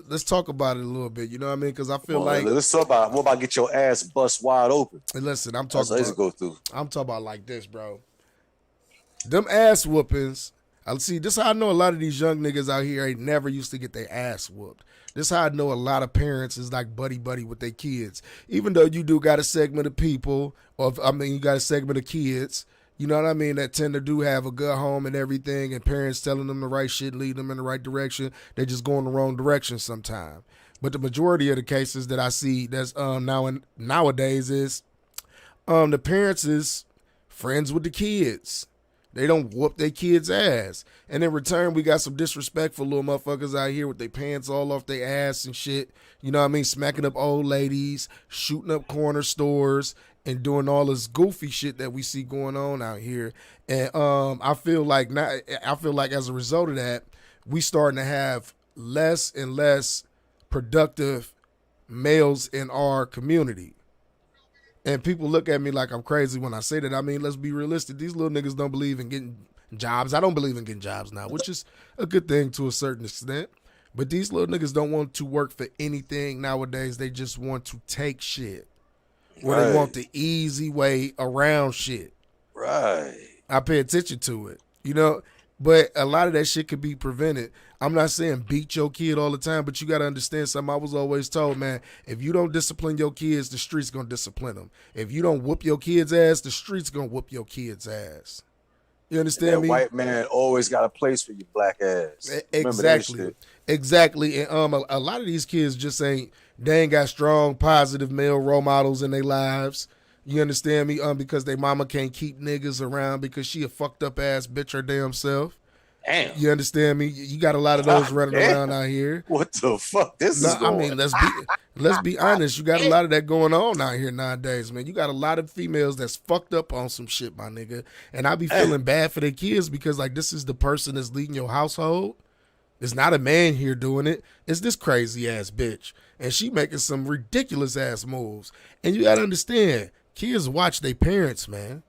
Let's talk about it a little bit. You know what I mean? Because I feel like let's talk about what about get your ass bust wide open. And listen, I'm talking about go through. I'm talking about like this, bro. Them ass whoopings. I see. This is how I know a lot of these young niggas out here ain't never used to get their ass whooped. This is how I know a lot of parents is like buddy with their kids. Even though you do got a segment of people, you got a segment of kids. You know what I mean? That tend to do have a good home and everything, and parents telling them the right shit, leading them in the right direction. They just go in the wrong direction sometimes. But the majority of the cases that I see that's nowadays is the parents is friends with the kids. They don't whoop their kids' ass. And in return, we got some disrespectful little motherfuckers out here with their pants all off their ass and shit. You know what I mean? Smacking up old ladies, shooting up corner stores, and doing all this goofy shit that we see going on out here. And I feel like as a result of that, we starting to have less and less productive males in our community. And people look at me like I'm crazy when I say that. I mean, let's be realistic. These little niggas don't believe in getting jobs. I don't believe in getting jobs now, which is a good thing to a certain extent. But these little niggas don't want to work for anything nowadays. They just want to take shit. Or they want the easy way around shit. Right. I pay attention to it, you know. But a lot of that shit could be prevented. I'm not saying beat your kid all the time, but you got to understand something. I was always told, man, if you don't discipline your kids, the street's going to discipline them. If you don't whoop your kid's ass, the street's going to whoop your kid's ass. You understand me? White man always got a place for your black ass. Exactly. And a lot of these kids just they ain't got strong, positive male role models in their lives. You understand me? Because they mama can't keep niggas around because she a fucked up ass bitch her damn self. Damn. You understand me? You got a lot of those running around out here. What the fuck? I mean, let's be honest. You got a lot of that going on out here nowadays, man. You got a lot of females that's fucked up on some shit, my nigga. And I be feeling bad for their kids because like this is the person that's leading your household. It's not a man here doing it. It's this crazy ass bitch. And she making some ridiculous ass moves. And you gotta understand, kids watch their parents, man.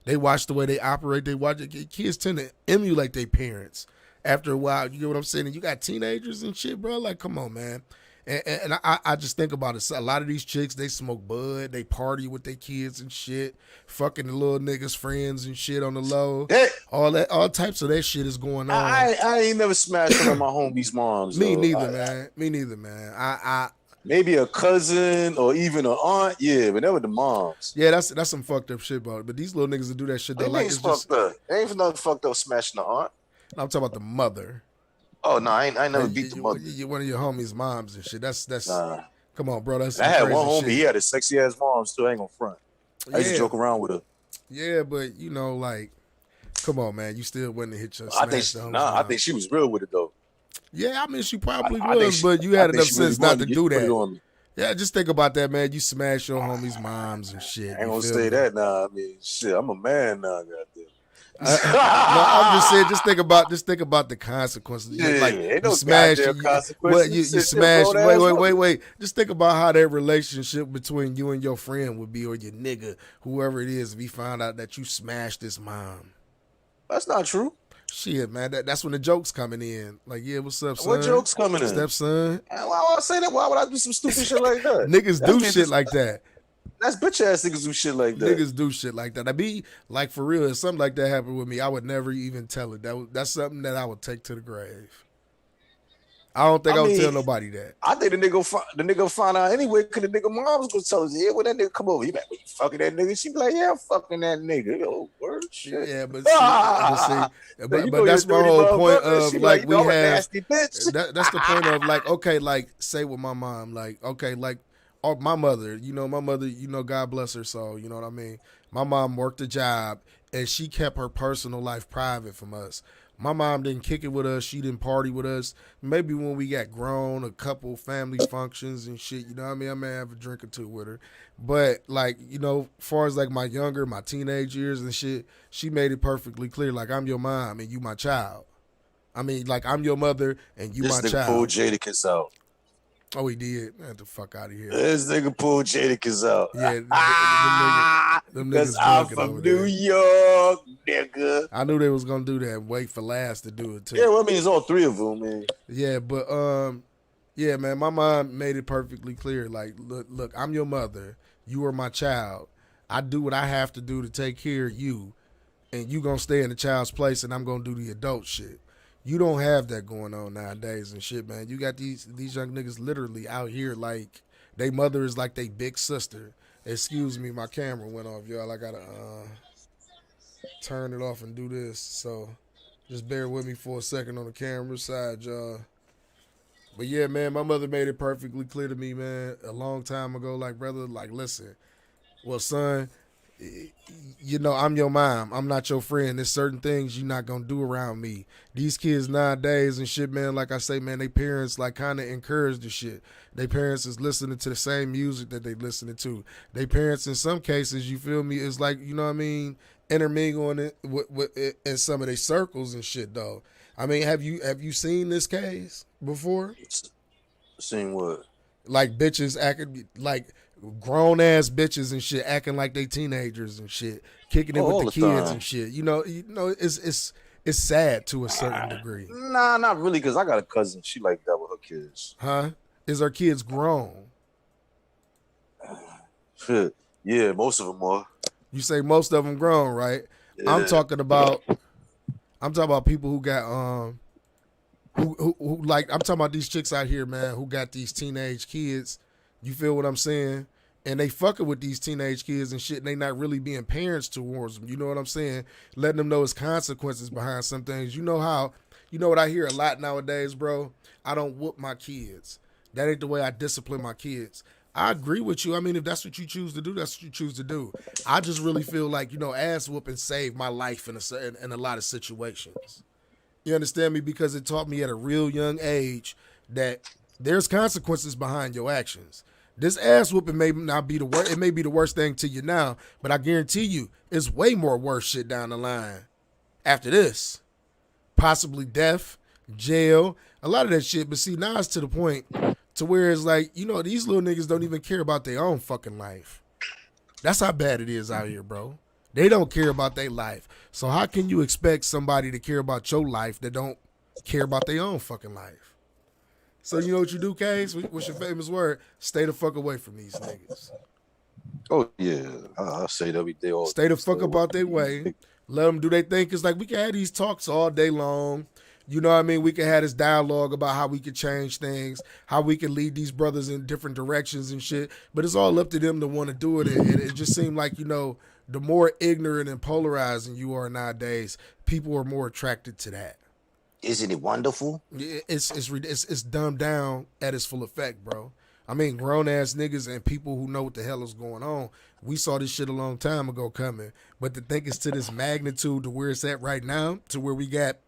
They watch the way they operate. They watch it. Kids tend to emulate their parents after a while. You get what I'm saying? And you got teenagers and shit, bro. Like, come on, man. And I just think about it. A lot of these chicks, they smoke bud. They party with their kids and shit. Fucking the little niggas' friends and shit on the low. All types of that shit is going on. I ain't never smashed one of my homies' moms. Me neither, man. I maybe a cousin or even an aunt, yeah, but never the moms. Yeah, that's some fucked up shit, bro. But these little niggas that do that shit, they like it's fucked up. Ain't for nothing fucked up smashing the aunt. I'm talking about the mother. Oh no, I never beat the mother. You're one of your homies' moms and shit. That's nah. Come on, bro. That's I had one homie. Shit. He had a sexy ass mom. Still ain't gonna front. I used to joke around with her. Yeah, but you know, like, come on, man. You still wouldn't hit your. I think she was real with it though. Yeah, I mean, she probably was, but you had enough sense not to do that. Yeah, just think about that, man. You smash your homies' moms and shit. I ain't gonna say that now. I mean, shit, I'm a man now, goddamn. No, I'm just saying. Just think about the consequences. Yeah, Like ain't you no smash, goddamn you, consequences. you Sit there, smash. grown-ass Wait. Just think about how that relationship between you and your friend would be, or your nigga, whoever it is, if he found out that you smashed his mom. That's not true. Shit, man. That's when the jokes coming in. Like, yeah, what's up, son? What jokes coming in? Stepson. Why would I say that? Why would I do some stupid shit like that? Niggas do shit like that. That's bitch ass niggas do shit like that. Niggas do shit like that. I be like, for real, if something like that happened with me, I would never even tell it. That's something that I would take to the grave. I don't think I would tell nobody that. I think the nigga find out anyway, because the nigga mom's gonna tell us, yeah, when that nigga come over, you fucking that nigga. She be like, yeah, I'm fucking that nigga. Yo, word shit. Yeah, but that's my whole point of like we have. That's the point of like, okay, like say with my mom, like okay, like. Or my mother, God bless her soul, you know what I mean? My mom worked a job, and she kept her personal life private from us. My mom didn't kick it with us. She didn't party with us. Maybe when we got grown, a couple family functions and shit, you know what I mean? I may have a drink or two with her. But, like, as far as, like, my teenage years and shit, she made it perfectly clear, like, I'm your mom and you my child. I mean, like, I'm your mother and you my child. This nigga pulled Jadakiss out. Oh, he did? Get the fuck out of here. This nigga pulled Jadakiss out. Yeah, them niggas because I'm from New York, nigga. I knew they was gonna do that. Wait for last to do it too. Yeah, well, I mean, it's all three of them, man. Yeah, but yeah, man, my mom made it perfectly clear. Like, look, I'm your mother. You are my child. I do what I have to do to take care of you, and you gonna stay in the child's place, and I'm gonna do the adult shit. You don't have that going on nowadays and shit, man. You got these young niggas literally out here like they mother is like they big sister. Excuse me, my camera went off, y'all. I gotta turn it off and do this. So just bear with me for a second on the camera side, y'all. But yeah, man, my mother made it perfectly clear to me, man, a long time ago. Like, brother, like, listen, well, son, I'm your mom. I'm not your friend. There's certain things you're not gonna do around me. These kids nowadays and shit, man, like I say, man, they parents like kind of encourage the shit. They parents is listening to the same music that they listening to. They parents in some cases, you feel me, is like, you know what I mean, intermingling it with in some of their circles and shit, though. I mean, have you seen this case before? Seen what? Like bitches acting like grown ass bitches and shit, acting like they teenagers and shit, kicking it with the kids and shit. It's sad to a certain degree. Nah, not really, because I got a cousin. She like that with her kids. Huh? Is her kids grown? Shit. Yeah, most of them are. You say most of them grown, right? Yeah. I'm talking about people who got who like, I'm talking about these chicks out here, man, who got these teenage kids. You feel what I'm saying? And they fucking with these teenage kids and shit, and they not really being parents towards them. You know what I'm saying? Letting them know there's consequences behind some things. You know what I hear a lot nowadays, bro? I don't whoop my kids. That ain't the way I discipline my kids. I agree with you. I mean, if that's what you choose to do, that's what you choose to do. I just really feel like, ass whooping saved my life in a lot of situations. You understand me? Because it taught me at a real young age that there's consequences behind your actions. This ass whooping may not be the worst. It may be the worst thing to you now, but I guarantee you it's way more worse shit down the line after this. Possibly death, jail, a lot of that shit. But see, now it's to the point to where it's like, these little niggas don't even care about their own fucking life. That's how bad it is out here, bro. They don't care about their life. So how can you expect somebody to care about your life that don't care about their own fucking life? So you know what you do, Case? What's your famous word? Stay the fuck away from these niggas. Oh, yeah. I say that every day. Stay the fuck about their way. Let them do their thing. Because, like, we can have these talks all day long. You know what I mean? We can have this dialogue about how we can change things, how we can lead these brothers in different directions and shit. But it's all up to them to want to do it. And it just seemed like, the more ignorant and polarizing you are nowadays, people are more attracted to that. Isn't it wonderful? It's dumbed down at its full effect, bro. I mean, grown ass niggas and people who know what the hell is going on. We saw this shit a long time ago coming, but to think it's to this magnitude to where it's at right now, to where we got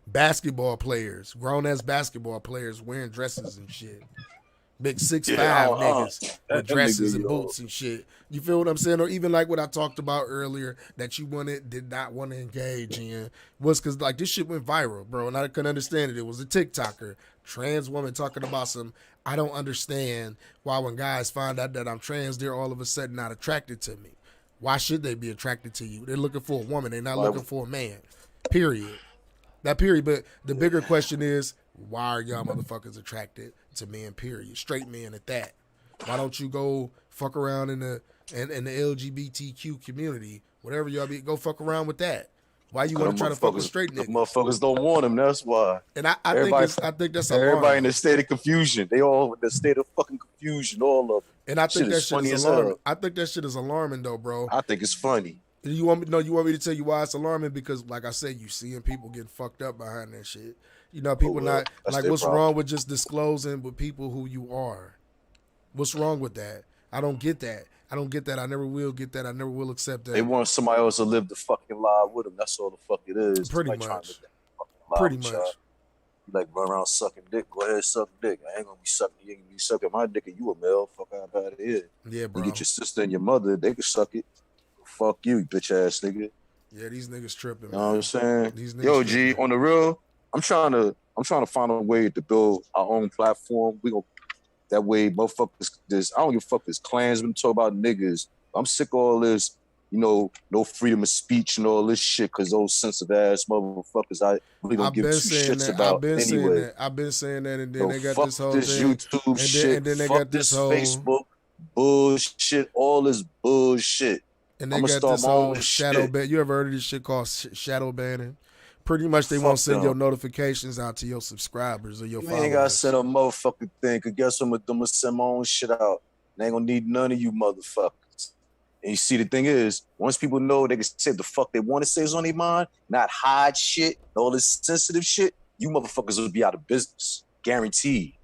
basketball players, grown ass basketball players wearing dresses and shit. Big 6'5" Yeah, niggas that with dresses nigga, and yo. boots and shit. You feel what I'm saying? Or even like what I talked about earlier that you did not want to engage in was because like this shit went viral, bro, and I couldn't understand it. It was a TikToker, trans woman talking about some. I don't understand why when guys find out that I'm trans, they're all of a sudden not attracted to me. Why should they be attracted to you? They're looking for a woman. They're not looking for a man. Period. That period. But the bigger question is, why are y'all motherfuckers attracted to men, period? Straight men at that. Why don't you go fuck around in the LGBTQ community, whatever y'all be, go fuck around with that. Why you want to try to fuck with straight niggas? Motherfuckers don't want them. That's why. And I think that's everybody in the state of confusion. They all in the state of fucking confusion. All of them. And I think that shit funny is alarming. I think that shit is alarming though, bro. I think it's funny. You want me to tell you why it's alarming? Because like I said, you seeing people getting fucked up behind that shit. You know, people not like what's wrong with just disclosing with people who you are? What's wrong with that? I don't get that. I don't get that. I never will get that. I never will accept that. They want somebody else to live the fucking life with them. That's all the fuck it is. Pretty like much. Pretty much. Like run around sucking dick. Go ahead, suck dick. I ain't gonna be sucking. You ain't gonna be sucking my dick, and you a male. Fuck out of here. Yeah, bro. You get your sister and your mother. They can suck it. Fuck you, bitch ass nigga. Yeah, these niggas tripping. You know what I'm saying? These niggas Yo, G, on the real, I'm trying to find a way to build our own platform. We gonna that way, motherfuckers. I don't give a fuck. This Klansmen talk about niggas. I'm sick of all this, you know, no freedom of speech and all this shit because those sensitive ass motherfuckers I really don't give two shits about anyway. I've been saying that, and then they got fuck this whole this thing. YouTube shit. And then they fuck got this whole Facebook bullshit. All this bullshit. And they got this whole shadow ban. You ever heard of this shit called shadow banning? Pretty much they won't send your notifications out to your subscribers or your followers. You ain't gotta send a motherfucking thing. Cause guess what? I'm gonna send my own shit out. And I ain't gonna need none of you motherfuckers. And you see, the thing is, once people know they can say the fuck they want to say is on their mind, not hide shit, all this sensitive shit, you motherfuckers will be out of business. Guaranteed.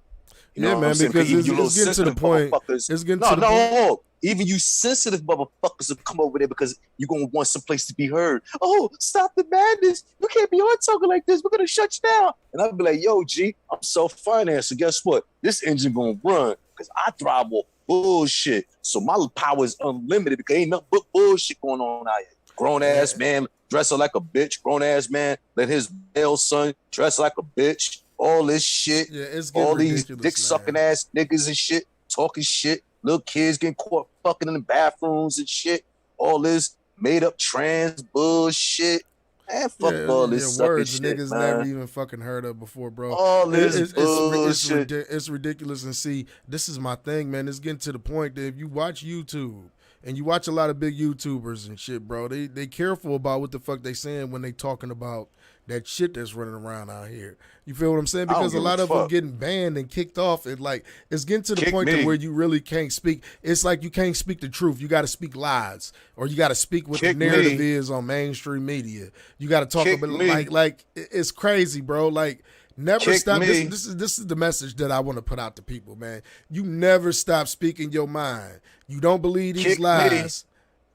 You know man, because it's getting to the point. It's getting to the point. Even you sensitive motherfuckers will come over there because you're going to want some place to be heard. Oh, stop the madness. You can't be on talking like this. We're going to shut you down. And I'll be like, yo, G, I'm self-financed. So guess what? This engine going to run because I thrive off bullshit. So my power is unlimited because ain't nothing but bullshit going on out here. Grown-ass man dressing like a bitch. Grown-ass man let his male son dress like a bitch. All this shit. Yeah, it's all these dick-sucking ass niggas and shit. Talking shit. Little kids getting caught fucking in the bathrooms and shit. All this made up trans bullshit. Man, fuck all this words shit, niggas man. never even fucking heard of before, bro. All this bullshit. It's ridiculous. And see, this is my thing, man. It's getting to the point that if you watch YouTube and you watch a lot of big YouTubers and shit, bro, they careful about what the fuck they saying when they talking about that shit that's running around out here. You feel what I'm saying? Because a lot of them getting banned and kicked off. And like, it's getting to the point to where you really can't speak. It's like you can't speak the truth. You got to speak lies, or you got to speak what the narrative is on mainstream media. You got to talk about like it's crazy, bro. Like, never stop. This is the message that I want to put out to people, man. You never stop speaking your mind. You don't believe these lies.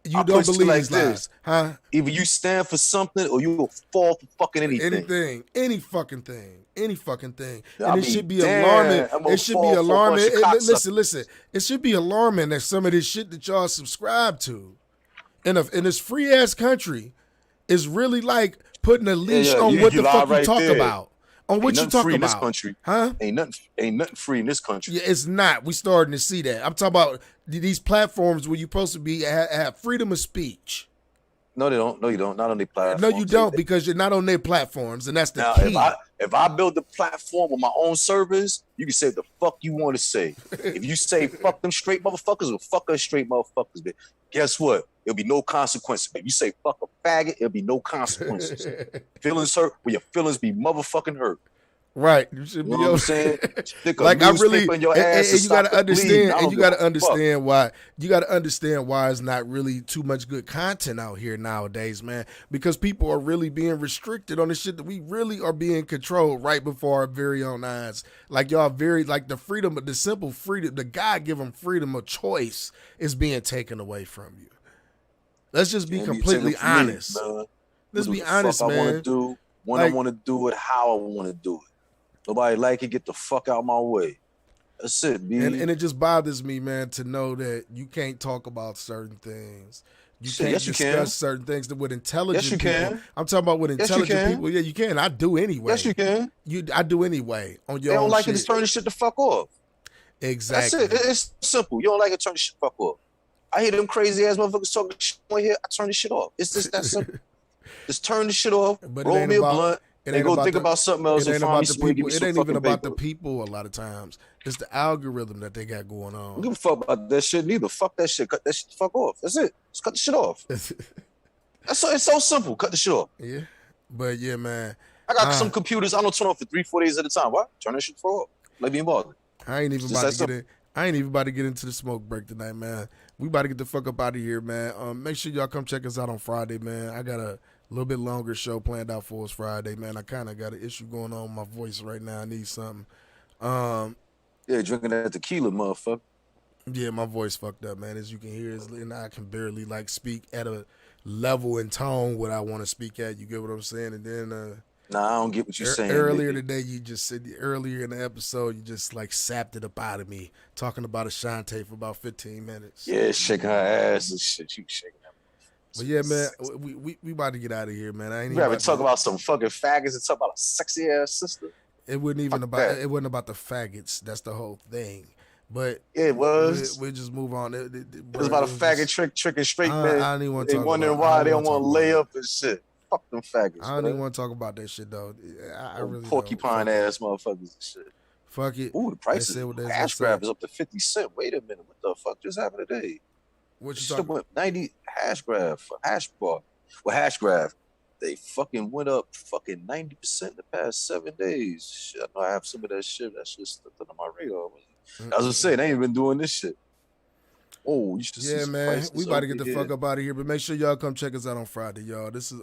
You don't believe these lies, huh? Either you stand for something or you will fall for fucking anything. Any fucking thing. And it should be alarming. It should be alarming. Listen. It should be alarming that some of this shit that y'all subscribe to in this free ass country is really like putting a leash on what the fuck you talk about. On what you talk about, in this country. Huh? Ain't nothing free in this country. Yeah, it's not. We starting to see that. I'm talking about these platforms where you're supposed to be have freedom of speech. No, they don't. No, you don't. Not on their platforms. No, you don't, because you're not on their platforms, and that's the key. If I build a platform with my own servers, you can say the fuck you want to say. If you say fuck them straight motherfuckers or fuck us straight motherfuckers, but guess what? There'll be no consequences. If you say fuck a faggot, there'll be no consequences. Feelings hurt, well, your feelings be motherfucking hurt. Right, you should be. You know what I'm saying? Like I really, and you gotta understand, and you gotta understand why. You gotta understand why it's not really too much good content out here nowadays, man. Because people are really being restricted on the shit that we really are being controlled right before our very own eyes. Like y'all, like the freedom, the simple freedom, the God-given freedom of choice is being taken away from you. Let's just be completely honest. Let's be honest, man. I want to do when I want to do it, how I want to do it. Nobody like it, get the fuck out of my way. That's it, B. And it just bothers me, man, to know that you can't talk about certain things. You Shit, can't yes, you discuss can. certain things that with intelligent Yes, you people. can. I'm talking about with Yes, you intelligent can. people. Yeah, you can. I do anyway. Yes, you can. I do anyway on your They don't own like shit. it to turn this shit the fuck off. Exactly. That's it. It's simple. You don't like it, turn this shit the fuck off. I hear them crazy ass motherfuckers talking shit on here. I turn this shit off. It's just that simple. Just turn the shit off. But roll me a blunt. It And ain't go about think the, about something else it and ain't find about me the somewhere. Give people. me It some ain't even fucking about the paper. people a lot of times. It's the algorithm that they got going I don't on. give a fuck about that shit neither. Fuck that shit. Cut that shit the fuck off. That's it. Just cut the shit off. It's so simple. Cut the shit off. Yeah. But yeah, man. I got some computers I don't turn off for 3-4 days at a time. What? Turn that shit off. Like being bothered. I ain't even Just about that to get simple. in. I ain't even about to get into the smoke break tonight, man. We about to get the fuck up out of here, man. Make sure y'all come check us out on Friday, man. I got a little bit longer show planned out for us Friday, man. I kind of got an issue going on with my voice right now. I need something. Yeah, drinking that tequila, motherfucker. Yeah, my voice fucked up, man. As you can hear, and I can barely like speak at a level and tone what I want to speak at. You get what I'm saying? And then Nah, I don't get what you're saying. earlier nigga. today, you just said earlier in the episode, you just like sapped it up out of me talking about Ashante for about 15 minutes. Yeah, shaking her ass and shit. You shaking that. But yeah, man, we about to get out of here, man. I ain't You even ever talk about some fucking faggots and talk about a sexy ass sister? It wasn't even Fuck about that. it wasn't about the faggots. That's the whole thing. But Yeah, it was. We just move on. It It was about a faggot tricking straight man. I don't even want to They talk wondering about, why they don't want to lay up and shit. Fuck them faggots. I don't man. even want to talk about that shit though. I really Porcupine don't. ass motherfuckers and shit. Fuck it. Ooh, the price They said what of they hash said. grab is up to 50 cents. Wait a minute, what the fuck just happened today? What you Shit talking? went 90 hash grab for hash bar. Well, hash grab, they fucking went up fucking 90% in the past 7 days. Shit, I know I have some of that shit. That shit stuck on my radar. I was just saying, they ain't been doing this shit. Oh, you should see Yeah, some man. prices We about to get over the here. fuck up out of here, but make sure y'all come check us out on Friday, y'all. This is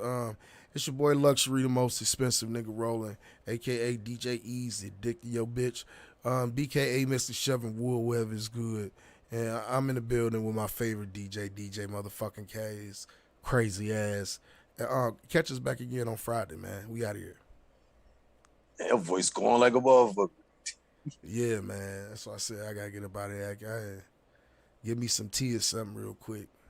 it's your boy Luxury, the most expensive nigga rolling, aka DJ Easy, Dick to your bitch, BKA Mr. Shoving Wood wherever it's good, and I'm in the building with my favorite DJ motherfucking K's, crazy ass. Catch us back again on Friday, man. We out of here. That voice going like a motherfucker. Yeah, man. That's why I said I gotta get up out of here. Give me some tea or something real quick.